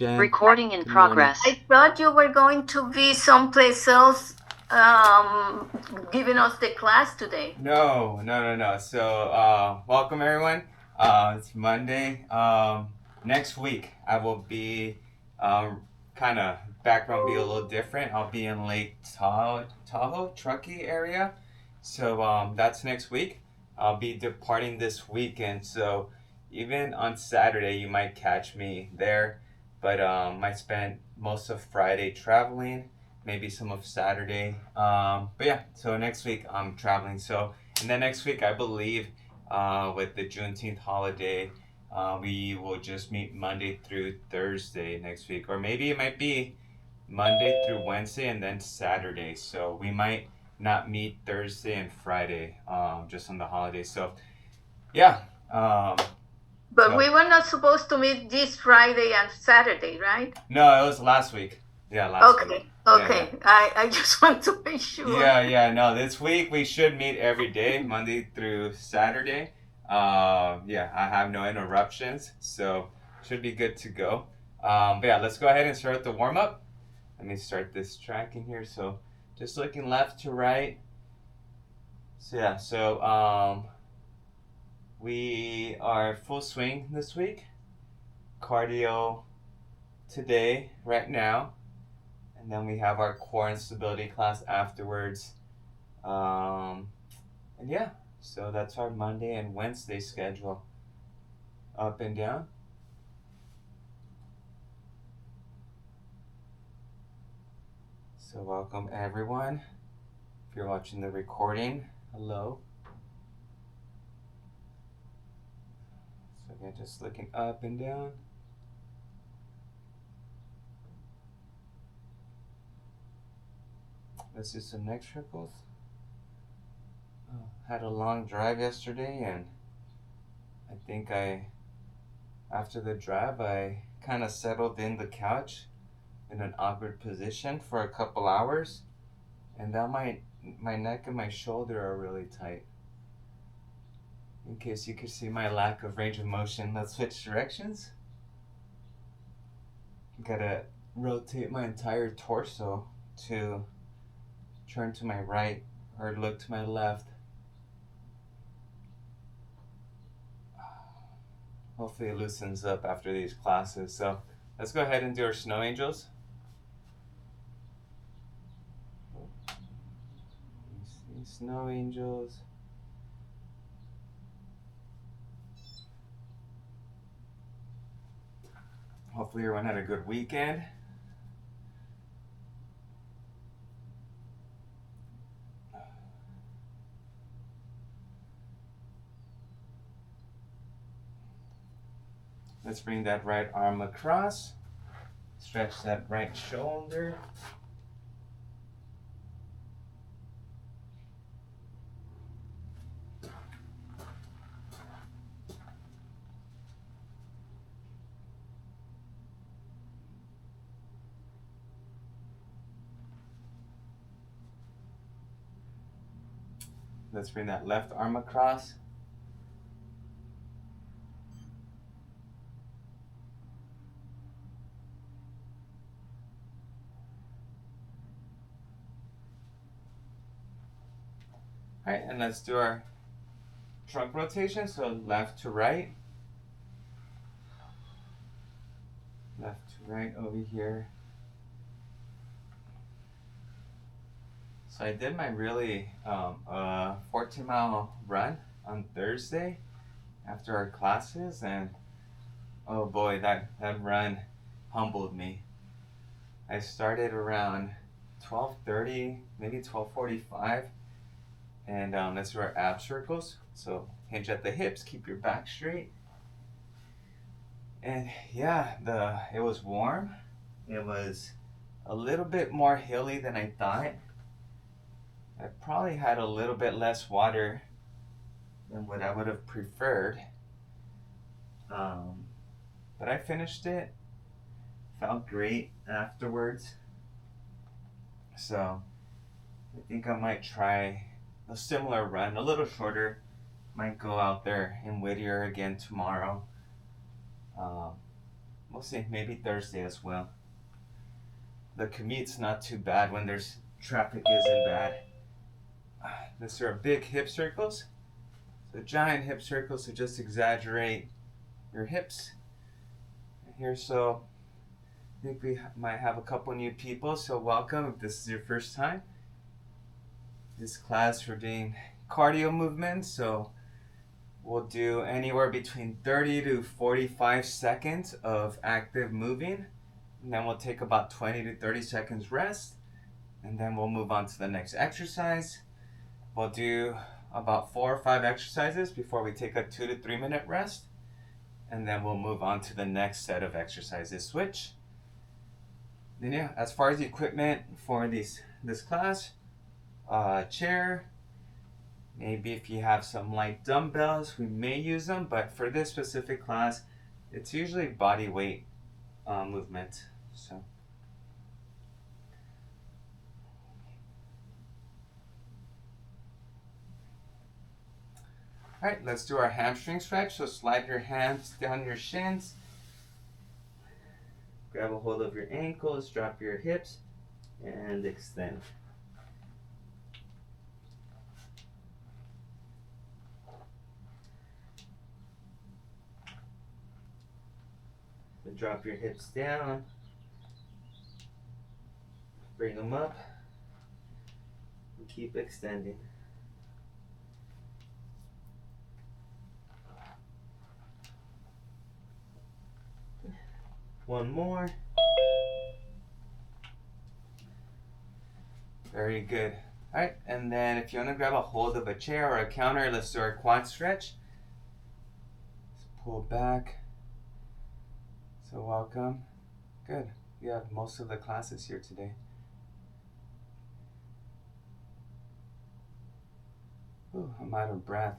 Jen, Recording in good morning. progress. I thought you were going to be someplace else giving us the class today. No. So, welcome everyone. It's Monday. Next week I will be kind of background be a little different. I'll be in Lake Tahoe, Truckee area. So that's next week. I'll be departing this weekend. So even on Saturday you might catch me there, but I spent most of Friday traveling, maybe some of Saturday. But yeah, so next week I'm traveling. So, and then next week, I believe, with the Juneteenth holiday, we will just meet Monday through Thursday next week. Or maybe it might be Monday through Wednesday and then Saturday. So we might not meet Thursday and Friday, just on the holidays. So, yeah. But so, we were not supposed to meet this Friday and Saturday, right? No, it was last week. Yeah, last week. Okay. I just want to make sure. Yeah. No, this week we should meet every day, Monday through Saturday. Yeah, I have no interruptions, so should be good to go. But yeah, let's go ahead and start the warm up. Let me start this track in here. So just looking left to right. So yeah, we are full swing this week. Cardio today, right now, and then we have our core and stability class afterwards. And yeah, so that's our Monday and Wednesday schedule. Up and down. So welcome everyone. If you're watching the recording, hello. So again, just looking up and down. Let's do some neck circles. Had a long drive yesterday, and I think after the drive, I kind of settled in the couch in an awkward position for a couple hours, and now my neck and my shoulder are really tight. In case you could see my lack of range of motion, let's switch directions. Gotta rotate my entire torso to turn to my right or look to my left. Hopefully it loosens up after these classes. So let's go ahead and do our snow angels. Snow angels. Hopefully everyone had a good weekend. Let's bring that right arm across. Stretch that right shoulder. Let's bring that left arm across. All right, and let's do our trunk rotation. So left to right. Left to right over here. So I did my really 14-mile run on Thursday after our classes, and oh boy, that run humbled me. I started around 12:30, maybe 12:45, and let's do our ab circles. So hinge at the hips, keep your back straight, and yeah, it was warm. It was a little bit more hilly than I thought. I probably had a little bit less water than what I would have preferred. But I finished it. Felt great afterwards. So I think I might try a similar run, a little shorter. Might go out there in Whittier again tomorrow. We'll see, maybe Thursday as well. The commute's not too bad when there's traffic isn't bad. These are big hip circles. So giant hip circles to just exaggerate your hips. Here, so I think we might have a couple new people, so welcome if this is your first time. This class we're doing cardio movements, so we'll do anywhere between 30 to 45 seconds of active moving, and then we'll take about 20 to 30 seconds rest, and then we'll move on to the next exercise. We'll do about 4 or 5 exercises before we take a 2 to 3 minute rest, and then we'll move on to the next set of exercises. Switch. Then yeah, as far as the equipment for this class, chair, maybe if you have some light dumbbells, we may use them, but for this specific class, it's usually body weight movement. So. Alright, let's do our hamstring stretch. So slide your hands down your shins. Grab a hold of your ankles, drop your hips, and extend. So drop your hips down. Bring them up. And keep extending. One more. Very good. Alright, and then if you want to grab a hold of a chair or a counter, let's do our quad stretch. Let's pull back. So welcome. Good. We have most of the classes here today. Ooh, I'm out of breath.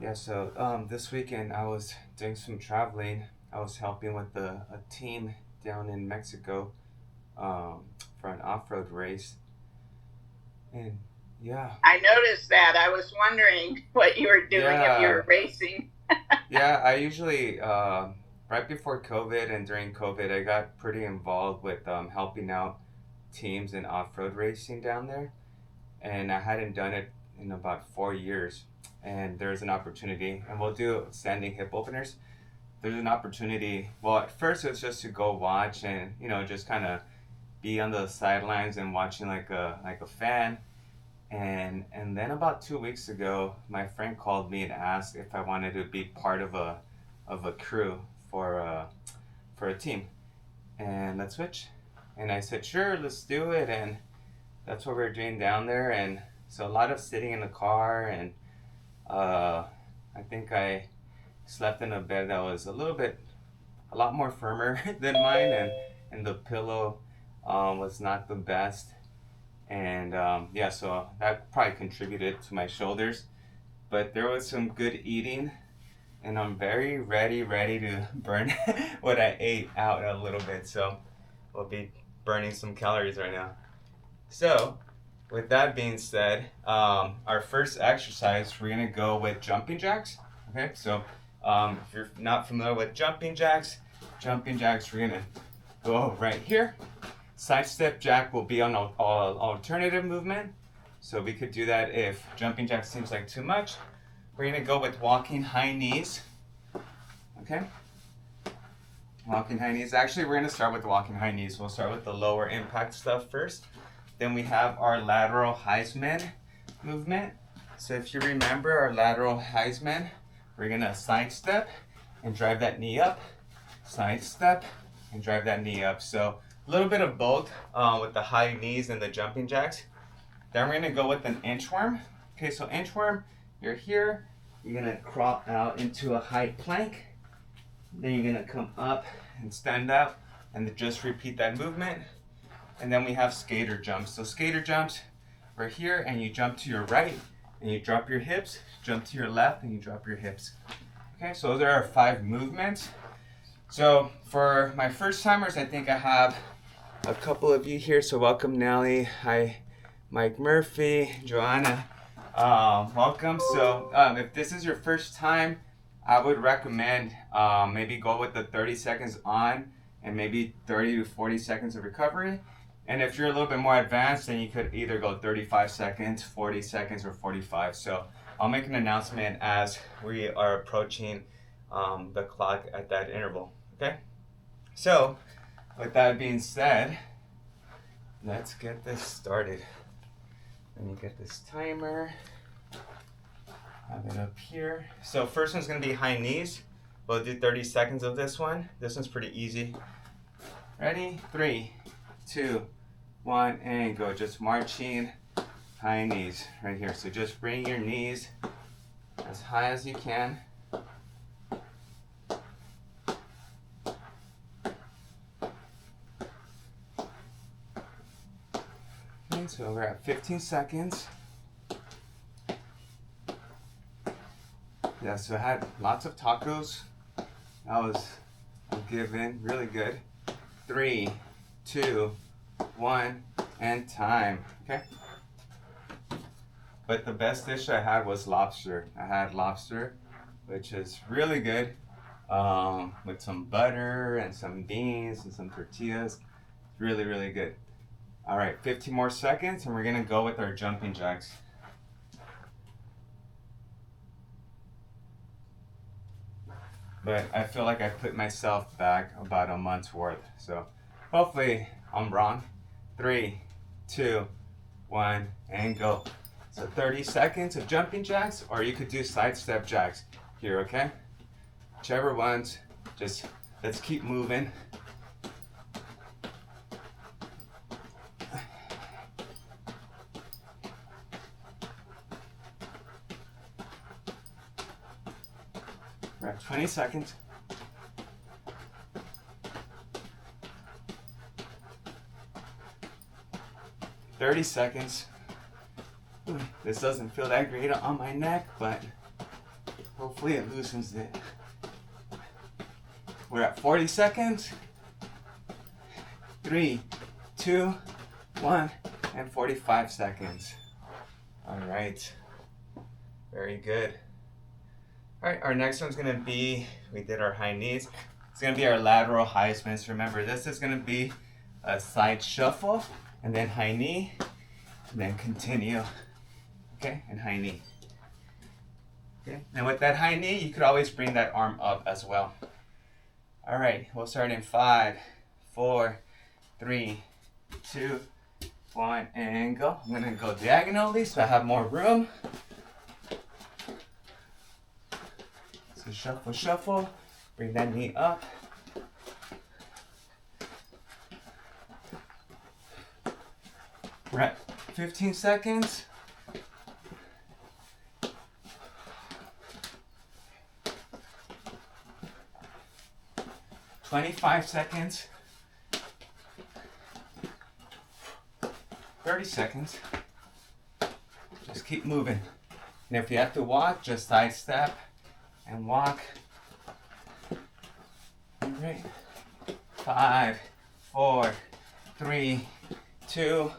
Yeah, so this weekend I was doing some traveling. I was helping with a team down in Mexico for an off-road race. And yeah. I noticed that. I was wondering what you were doing if you were racing. Yeah, I usually, right before COVID and during COVID, I got pretty involved with helping out teams in off-road racing down there. And I hadn't done it in about 4 years. And there's an opportunity, and we'll do standing hip openers. There's an opportunity. Well, at first it was just to go watch and just kind of be on the sidelines and watching like a fan. And then about 2 weeks ago, my friend called me and asked if I wanted to be part of a crew for a team. And let's switch. And I said, sure, let's do it. And that's what we're doing down there. And so a lot of sitting in the car, and I think I slept in a bed that was a lot more firmer than mine, and the pillow was not the best. And yeah, so that probably contributed to my shoulders. But there was some good eating, and I'm very ready to burn what I ate out a little bit. So we'll be burning some calories right now. So with that being said, our first exercise, we're gonna go with jumping jacks. Okay, so if you're not familiar with jumping jacks, we're gonna go right here. Side step jack will be on an alternative movement. So we could do that if jumping jack seems like too much. We're gonna go with walking high knees. Okay? Walking high knees. Actually, we're gonna start with walking high knees. We'll start with the lower impact stuff first. Then we have our lateral Heisman movement. So if you remember our lateral Heisman, we're gonna sidestep and drive that knee up. Sidestep and drive that knee up. So a little bit of both with the high knees and the jumping jacks. Then we're gonna go with an inchworm. Okay, so inchworm, you're here. You're gonna crawl out into a high plank. Then you're gonna come up and stand up and just repeat that movement. And then we have skater jumps. So skater jumps, we're here and you jump to your right and you drop your hips, jump to your left and you drop your hips. Okay, so there are 5 movements. So for my first timers, I think I have a couple of you here. So welcome Nelly, hi Mike Murphy, Joanna, Welcome. So, if this is your first time, I would recommend maybe go with the 30 seconds on and maybe 30 to 40 seconds of recovery. And if you're a little bit more advanced, then you could either go 35 seconds, 40 seconds, or 45. So, I'll make an announcement as we are approaching the clock at that interval. Okay? So, with that being said, let's get this started. Let me get this timer. Have it up here. So first one's gonna be high knees. We'll do 30 seconds of this one. This one's pretty easy. Ready? 3, 2, 1, and go. Just marching high knees right here. So just bring your knees as high as you can. Okay, so we're at 15 seconds. Yeah, so I had lots of tacos. That was a given, really good. 3, 2, 1, and time. Okay. But the best dish I had was lobster. I had lobster, which is really good, with some butter and some beans and some tortillas. Really, really good. All right, 15 more seconds, and we're gonna go with our jumping jacks. But I feel like I put myself back about a month's worth. So hopefully I'm wrong. 3, 2, 1, and go. So 30 seconds of jumping jacks, or you could do side step jacks here, okay? Whichever ones, just let's keep moving. We're at 20 seconds. "30 seconds. This doesn't feel that great on my neck, but hopefully it loosens it. We're at 40 seconds. 3, 2, 1, and 45 seconds. All right. Very good. All right, our next one's gonna be, we did our high knees. It's gonna be our lateral high spins. Remember, this is gonna be a side shuffle, and then high knee, and then continue. Okay, and high knee. Okay, and with that high knee, you could always bring that arm up as well. All right, we'll start in 5, 4, 3, 2, 1, and go. I'm gonna go diagonally so I have more room. So shuffle, shuffle, bring that knee up. We're at 15 seconds. "25 seconds. 30 seconds. Just keep moving. And if you have to walk, just side step and walk. All right. 5, 4, 3, 2,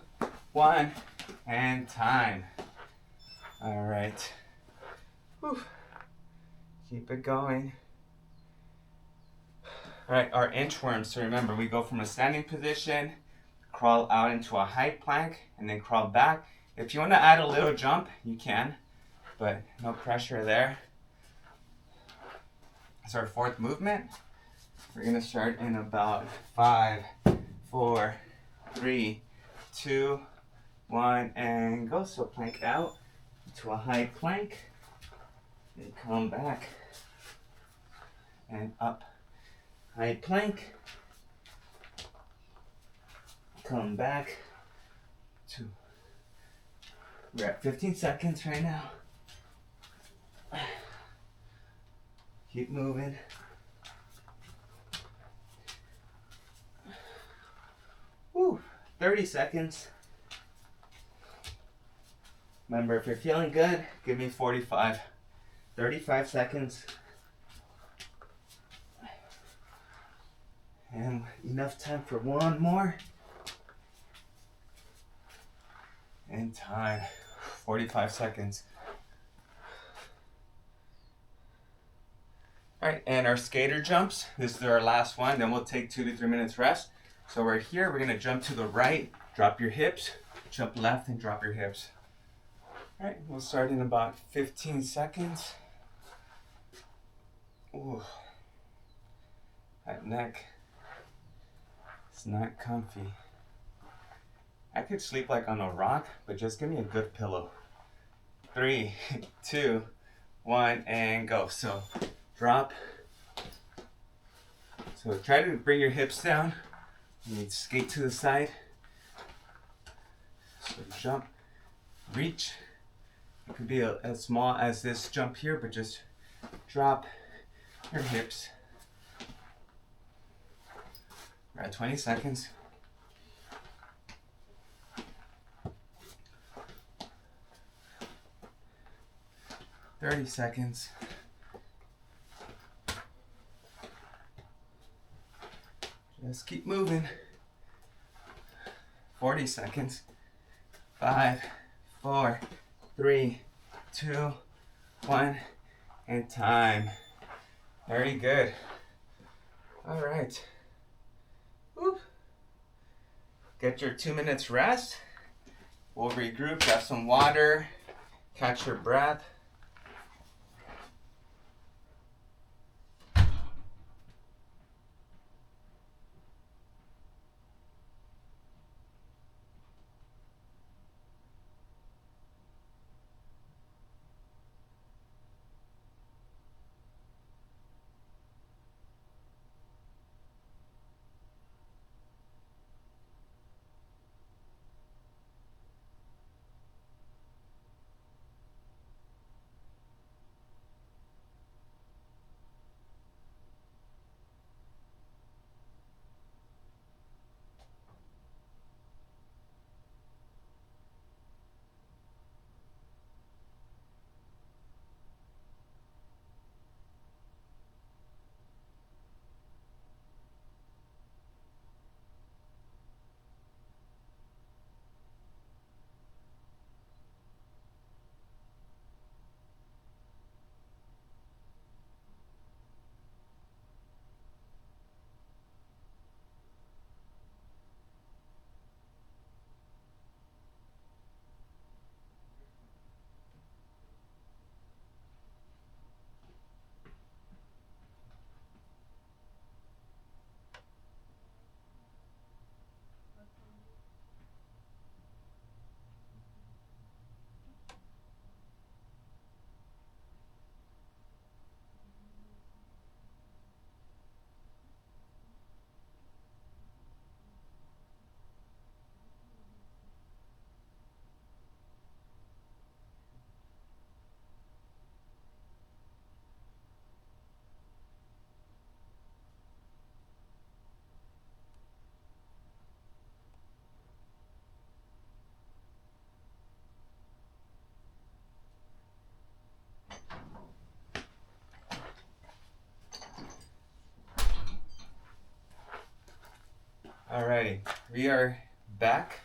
1, and time. All right. Whew. Keep it going. All right, our inchworms. So remember, we go from a standing position, crawl out into a high plank, and then crawl back. If you want to add a little jump, you can, but no pressure there. It's our fourth movement. We're gonna start in about 5, 4, 3, 2, 1, and go. So plank out to a high plank, and come back and up. High plank, come back to, we're at 15 seconds right now. Keep moving. Woo, 30 seconds. Remember, if you're feeling good, give me 45. 35 seconds. And enough time for one more. And time. 45 seconds. All right, and our skater jumps. This is our last one. Then we'll take 2 to 3 minutes rest. So we're here. We're gonna jump to the right, drop your hips, jump left, and drop your hips. All right, we'll start in about 15 seconds. Ooh, that neck is not comfy. I could sleep like on a rock, but just give me a good pillow. 3, 2, 1, and go. So drop. So try to bring your hips down. You need to skate to the side. So jump, reach. It could be as small as this jump here, but just drop your hips. We're at 20 seconds. "30 seconds. Just keep moving. 40 seconds. 5, 4, 3, 2, 1, and time. Very good. All right. Whoop. Get your 2 minutes rest. We'll regroup, have some water, catch your breath. Alrighty, we are back.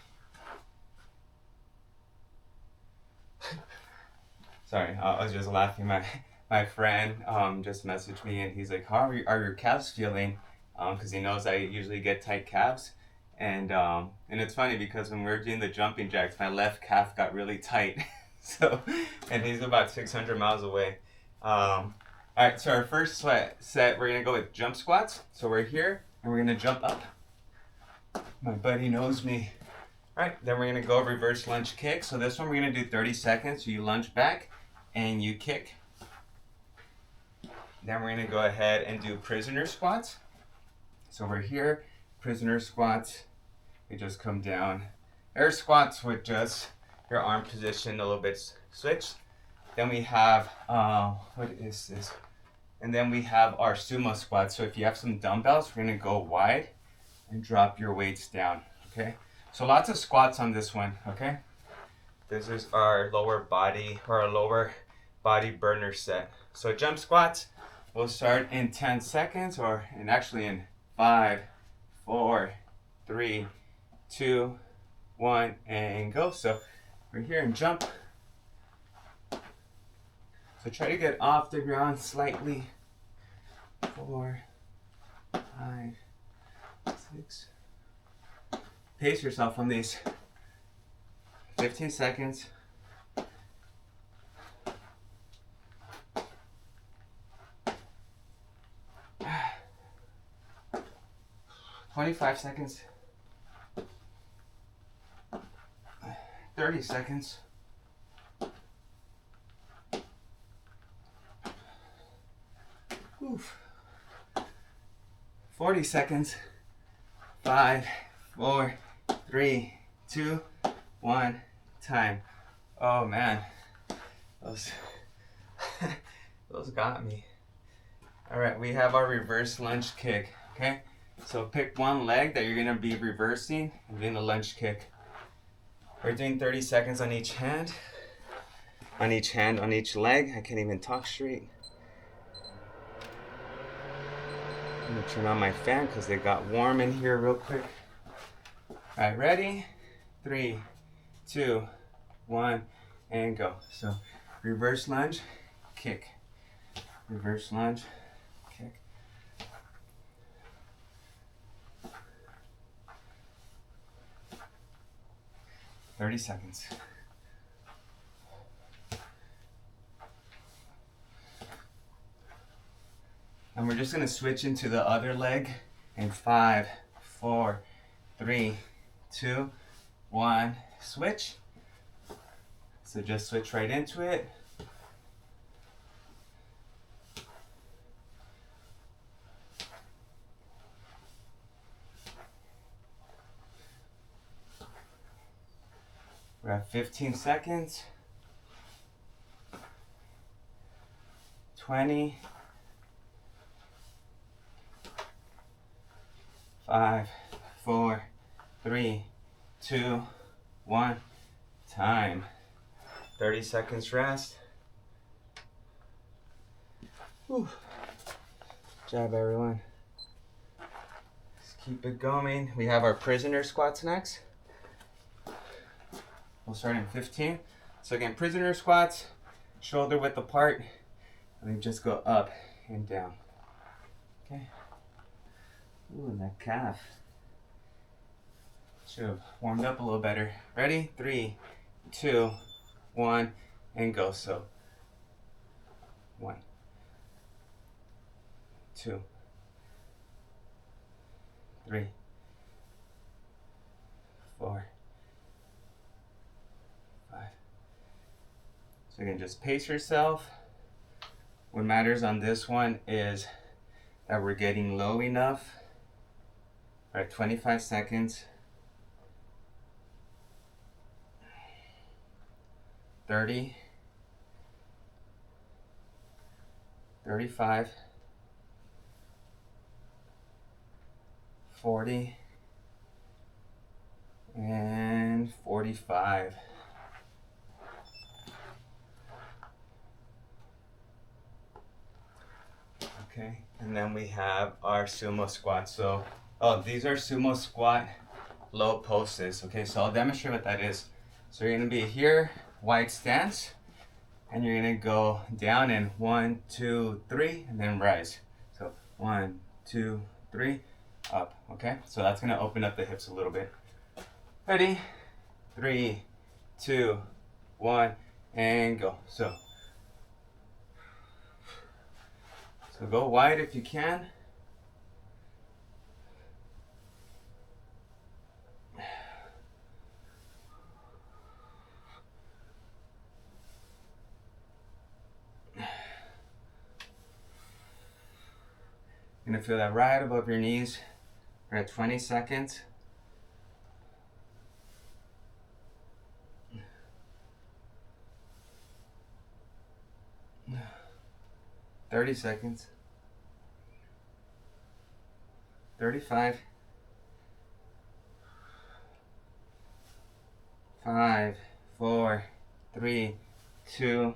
Sorry, I was just laughing. My friend just messaged me and he's like, "How are your calves feeling?" Because he knows I usually get tight calves, and it's funny because when we were doing the jumping jacks, my left calf got really tight. So, and he's about 600 miles away. All right, so our first set, we're gonna go with jump squats. So we're here and we're gonna jump up. My buddy knows me. All right, then we're gonna go reverse lunge kick. So this one we're gonna do 30 seconds. So you lunge back and you kick. Then we're gonna go ahead and do prisoner squats. So we're here, prisoner squats. We just come down. Air squats with just your arm position a little bit switched. Then we have, what is this? And then we have our sumo squats. So if you have some dumbbells, we're gonna go wide and drop your weights down, okay? So lots of squats on this one, okay? This is our lower body burner set. So jump squats, we'll start in 10 seconds and actually in 5, 4, 3, 2, 1, and go. So we're here and jump, So try to get off the ground slightly. 4, 5, 6. Pace yourself on these. 15 seconds. "25 seconds. 30 seconds. Oof. 40 seconds. 5, 4, 3, 2, 1. Time. Oh man, those those got me. All right, we have our reverse lunge kick. Okay, so pick one leg that you're gonna be reversing and doing the lunge kick. We're doing 30 seconds on each hand. On each leg. I can't even talk straight. I'm gonna turn on my fan because they got warm in here real quick. All right, ready? 3, 2, 1, and go. So reverse lunge, kick. Reverse lunge, kick. "30 seconds. And we're just gonna switch into the other leg in 5, 4, 3, 2, 1. Switch. So just switch right into it. We're at 15 seconds. 20. 5, 4, 3, 2, 1. Time. 30 seconds rest. Whew. Good job, everyone. Let's keep it going. We have our prisoner squats next. We'll start in 15. So again, prisoner squats, shoulder width apart, and then just go up and down. Okay. Ooh, that calf. Should have warmed up a little better. Ready? 3, 2, 1, and go. So 1, 2, 3, 4, 5. So you can just pace yourself. What matters on this one is that we're getting low enough. All right, 25 seconds. 30, 35, 40, and 45. Okay, and then we have our sumo squat. So, these are sumo squat low poses. Okay, so I'll demonstrate what that is. So you're gonna be here, wide stance, and you're gonna go down in 1, 2, 3, and then rise. So 1, 2, 3, up. Okay, so that's gonna open up the hips a little bit. Ready? 3, 2, 1, and go. So go wide if you can. You're gonna feel that right above your knees. We're at 20 seconds. "30 seconds. 35. 5, 4, 3, 2,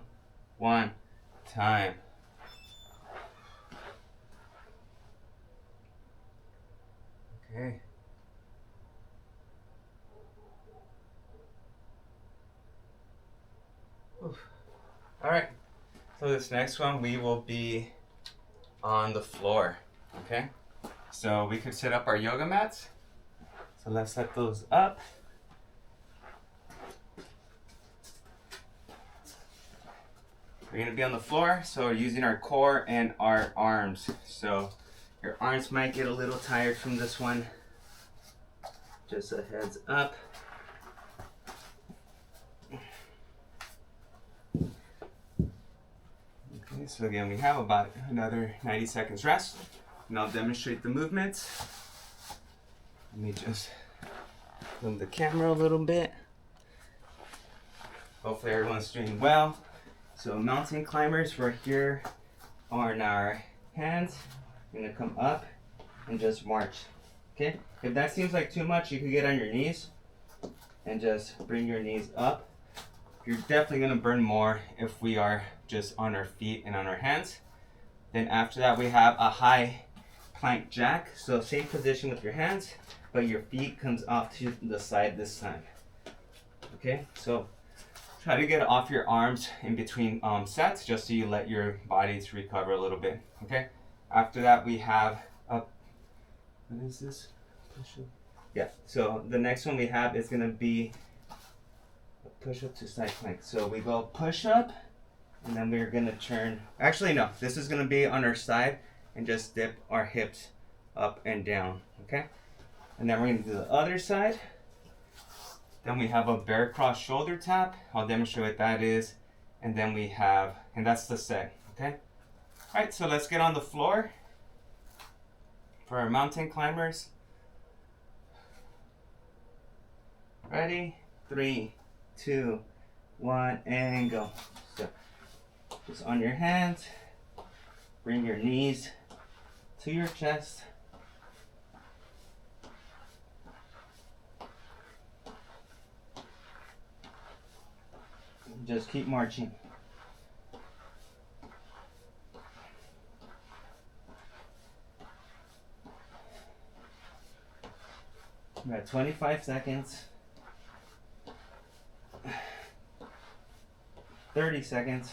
1. Time. Okay. Oof. All right. So this next one, we will be on the floor, okay? So we could set up our yoga mats. So let's set those up. We're gonna be on the floor, so we're using our core and our arms. So your arms might get a little tired from this one. Just a heads up. Okay, so again, we have about another 90 seconds rest, and I'll demonstrate the movements. Let me just move the camera a little bit. Hopefully everyone's doing well. So mountain climbers, we're here on our hands. We're gonna come up and just march, okay? If that seems like too much, you can get on your knees and just bring your knees up. You're definitely gonna burn more if we are just on our feet and on our hands. Then after that, we have a high plank jack. So same position with your hands, but your feet comes off to the side this time. Okay, so try to get off your arms in between sets, just so you let your bodies recover a little bit. Okay. After that, we have up. What is this? Push-up. Yeah. So the next one we have is gonna be a push-up to side plank. So we go push-up, and then we're gonna turn. Actually, no. This is gonna be on our side, and just dip our hips up and down. Okay. And then we're gonna do the other side. Then we have a bear cross shoulder tap. I'll demonstrate what that is. And then we have, and that's the set, okay? All right, so let's get on the floor for our mountain climbers. Ready? 3, 2, 1, and go. So just on your hands, bring your knees to your chest. Just keep marching. We're at 25 seconds. 30 seconds.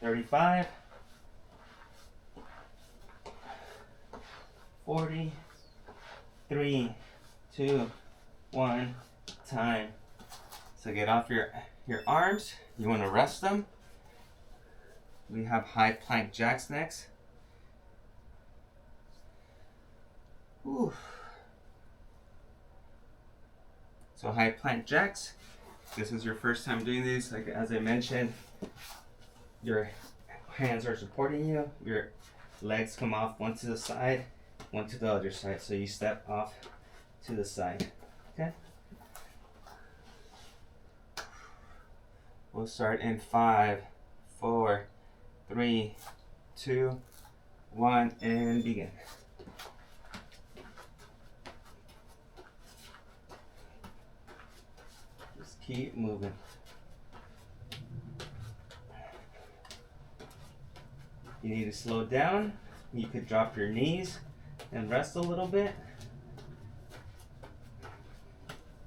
35. 40. 3, 2, 1. Time. So get off your arms. You want to rest them. We have high plank jacks next. Whew. So high plank jacks. This is your first time doing these. Like as I mentioned, your hands are supporting you. Your legs come off one to the side, one to the other side. So you step off to the side. Okay. We'll start in 5, 4, 3, 2, 1, and begin. Just keep moving. You need to slow down. You could drop your knees and rest a little bit.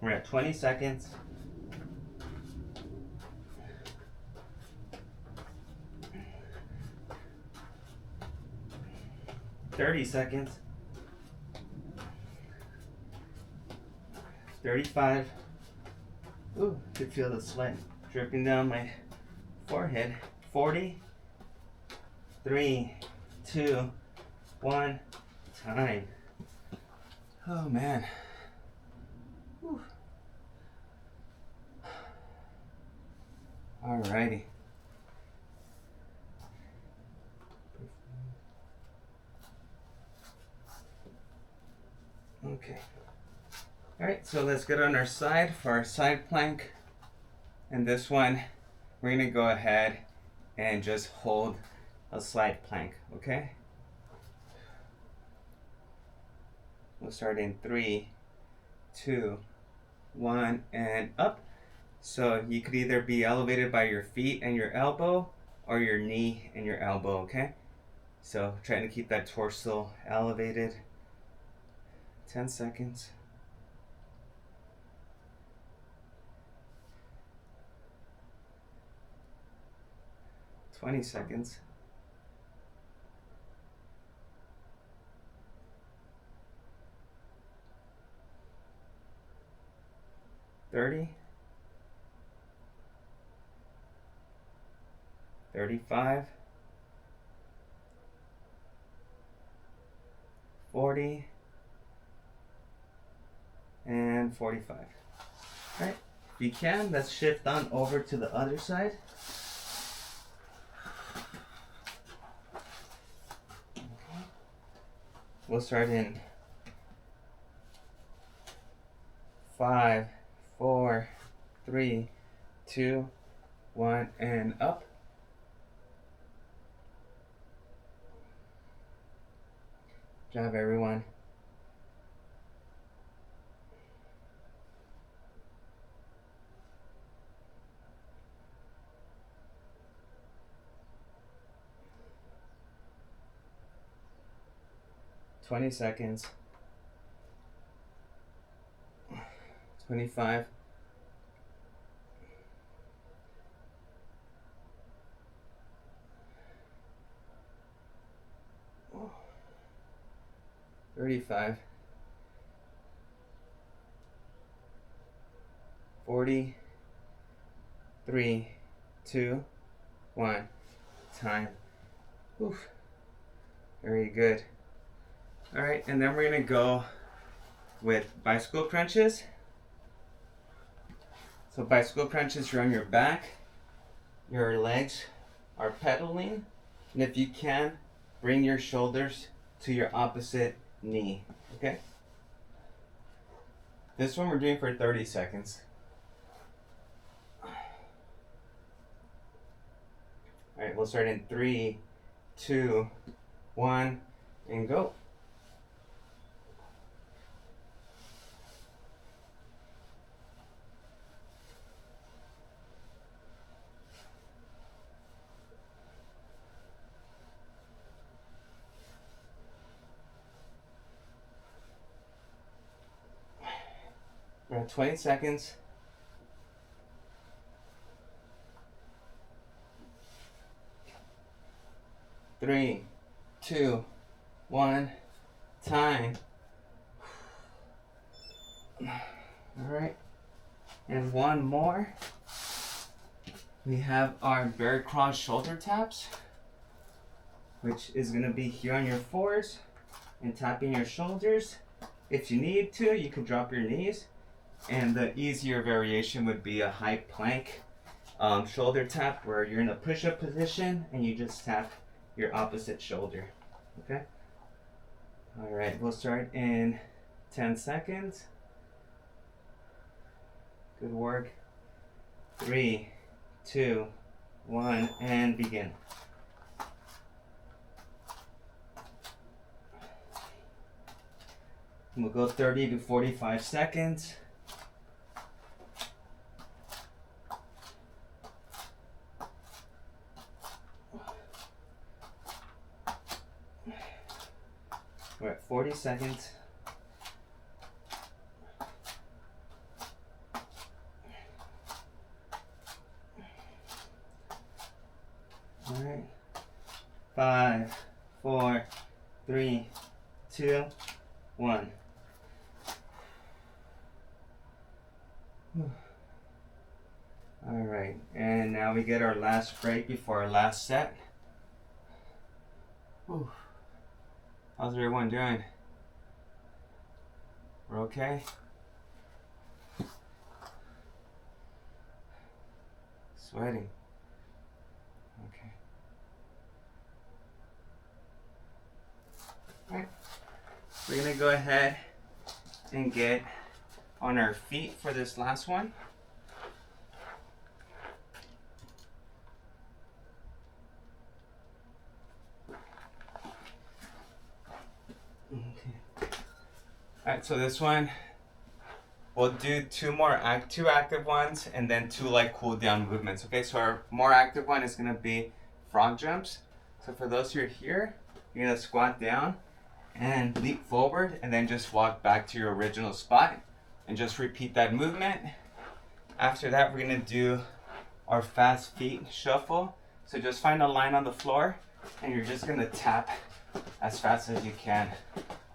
We're at 20 seconds. 30 seconds. 35. Ooh, could feel the sweat dripping down my forehead. 40. 3, 2, 1. Time. Oh man. Whew. Alrighty. Okay. Alright, so let's get on our side for our side plank. And this one, we're going to go ahead and just hold a side plank, okay? We'll start in 3, 2, 1, and up. So you could either be elevated by your feet and your elbow, or your knee and your elbow, okay? So trying to keep that torso elevated. 10 seconds. 20 seconds. 30. 35. 40. And 45. Alright, if you can, let's shift on over to the other side. Okay. We'll start in 5, 4, 3, 2, 1, and up. Good job, everyone. $20 seconds. 25. 35. 40. 3, 2, 1. Time. Oof. Very good. Alright, and then we're gonna go with bicycle crunches. So bicycle crunches, you're on your back, your legs are pedaling, and if you can, bring your shoulders to your opposite knee, okay? This one we're doing for 30 seconds. Alright, we'll start in 3, 2, 1, and go. We're at 20 seconds. 3, 2, 1, time. Alright, and one more. We have our bear cross shoulder taps, which is going to be here on your fours and tapping your shoulders. If you need to, you can drop your knees. And the easier variation would be a high plank shoulder tap, where you're in a push-up position and you just tap your opposite shoulder. Okay? Alright, we'll start in 10 seconds. Good work. 3, 2, 1, and begin. We'll go 30 to 45 seconds. We're at 40 seconds. All right. 5, 4, 3, 2, 1. All right, and now we get our last break before our last set. Whew. How's everyone doing? We're okay? Sweating. Okay. Alright. We're gonna go ahead and get on our feet for this last one. Alright, so this one, we'll do two active ones and then 2 like cool down movements. Okay, so our more active one is gonna be frog jumps. So for those who are here, you're gonna squat down and leap forward and then just walk back to your original spot and just repeat that movement. After that, we're gonna do our fast feet shuffle. So just find a line on the floor and you're just gonna tap as fast as you can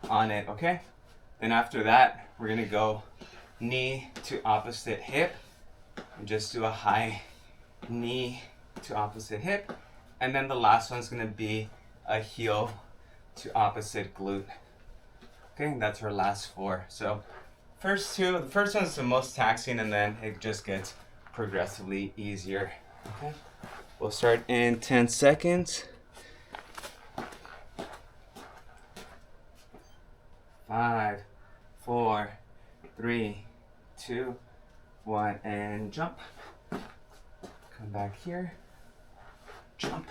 on it, okay? Then after that, we're gonna go knee to opposite hip and just do a high knee to opposite hip. And then the last one's gonna be a heel to opposite glute. Okay, and that's our last 4. So the first one's the most taxing and then it just gets progressively easier. Okay, we'll start in 10 seconds. 5, 4, 3, 2, 1, and jump. Come back here. Jump.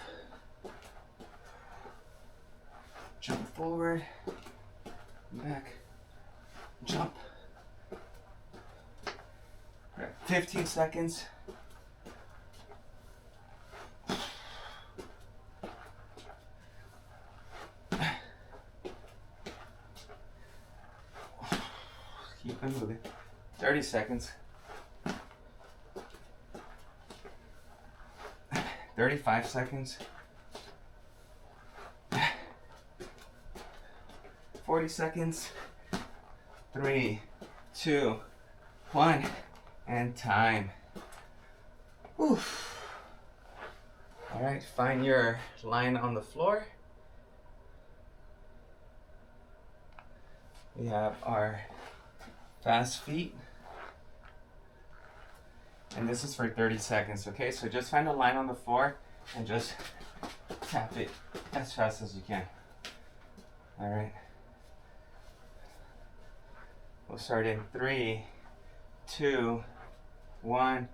Jump forward. Back. Jump. All right, 15 seconds. Keep on moving. 30 seconds. 35 seconds. 40 seconds. 3, 2, 1, and time. Oof. All right, find your line on the floor. We have our fast feet. And this is for 30 seconds, okay? So just find a line on the floor and just tap it as fast as you can. All right. We'll start in 3, 2, 1,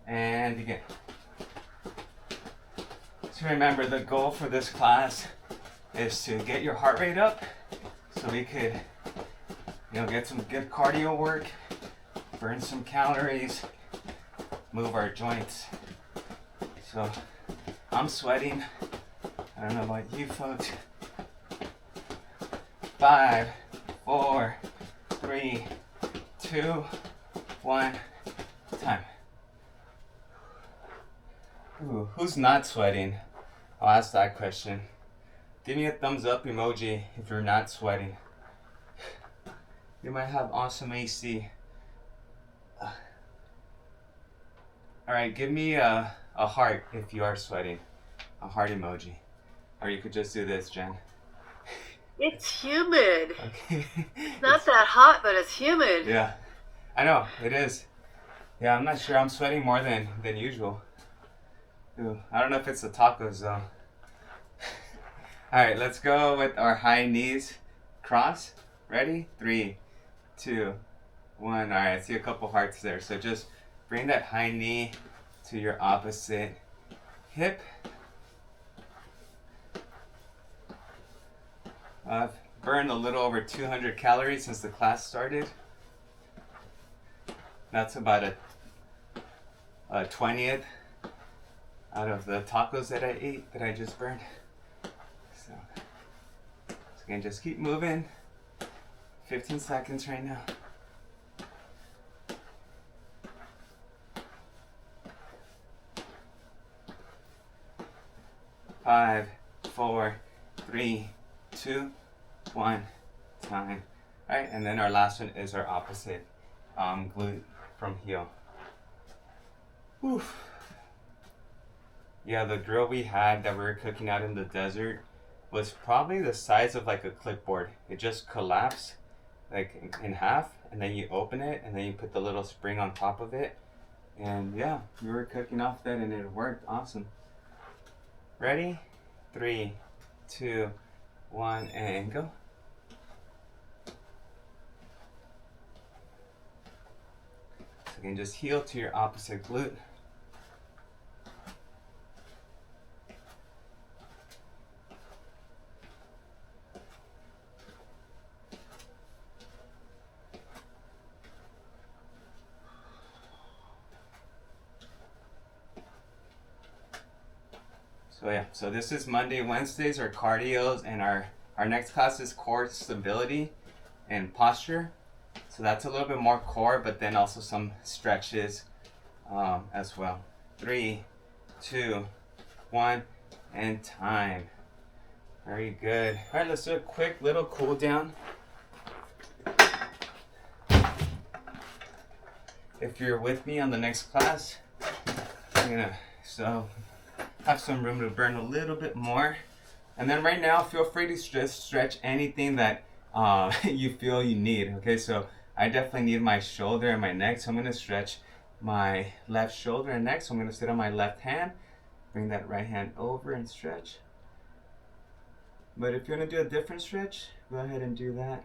and begin. So remember, the goal for this class is to get your heart rate up so we could, get some good cardio work, burn some calories, move our joints. So I'm sweating. I don't know about you folks. 5, 4, 3, 2, 1, time. Ooh, who's not sweating? I'll ask that question. Give me a thumbs up emoji if you're not sweating. You might have awesome AC. Alright, give me a heart if you are sweating. A heart emoji. Or you could just do this, Jen. It's humid. Okay. Not that hot, but it's humid. Yeah, I know, it is. Yeah, I'm not sure. I'm sweating more than usual. Ooh, I don't know if it's the tacos though. Alright, let's go with our high knees cross. Ready? 3, 2, 1. Alright, I see a couple hearts there. So just bring that high knee to your opposite hip. I've burned a little over 200 calories since the class started. That's about a 20th out of the tacos that I ate that I just burned. So again, just keep moving. 15 seconds right now. Five, 4, 3, 2, 1, time. Alright, and then our last one is our opposite glute from heel. Oof. Yeah, the drill we had that we were cooking out in the desert was probably the size of like a clipboard. It just collapsed like in half, and then you open it, and then you put the little spring on top of it. And yeah, we were cooking off that and it worked awesome. Ready? 3, 2, 1, and go. So again, just heel to your opposite glute. So yeah, so this is Monday, Wednesdays, our cardios, and our next class is core stability and posture. So that's a little bit more core, but then also some stretches as well. 3, 2, 1, and time. Very good. All right, let's do a quick little cool down. If you're with me on the next class, I'm gonna have some room to burn a little bit more. And then right now, feel free to just stretch anything that you feel you need. Okay, so I definitely need my shoulder and my neck, so I'm gonna stretch my left shoulder and neck. So I'm gonna sit on my left hand, bring that right hand over and stretch. But if you want to do a different stretch, go ahead and do that.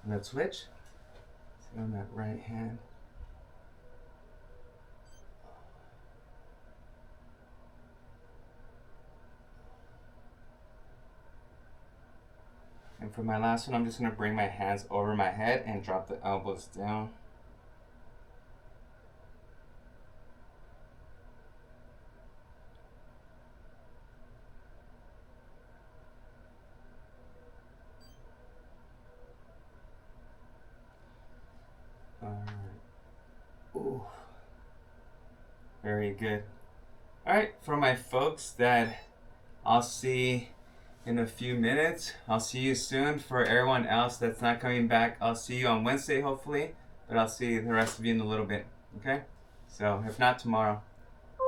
Let's switch. Sit on that right hand. And for my last one, I'm just going to bring my hands over my head and drop the elbows down. Ooh. Very good. Alright, for my folks that I'll see in a few minutes, I'll see you soon. For everyone else that's not coming back, I'll see you on Wednesday hopefully, but I'll see the rest of you in a little bit, okay? So, if not tomorrow.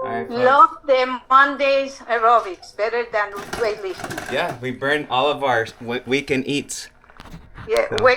Alright, folks. Love the Mondays aerobics better than weightlifting. Yeah, we burn all of our weekend eats. Yeah, So- weight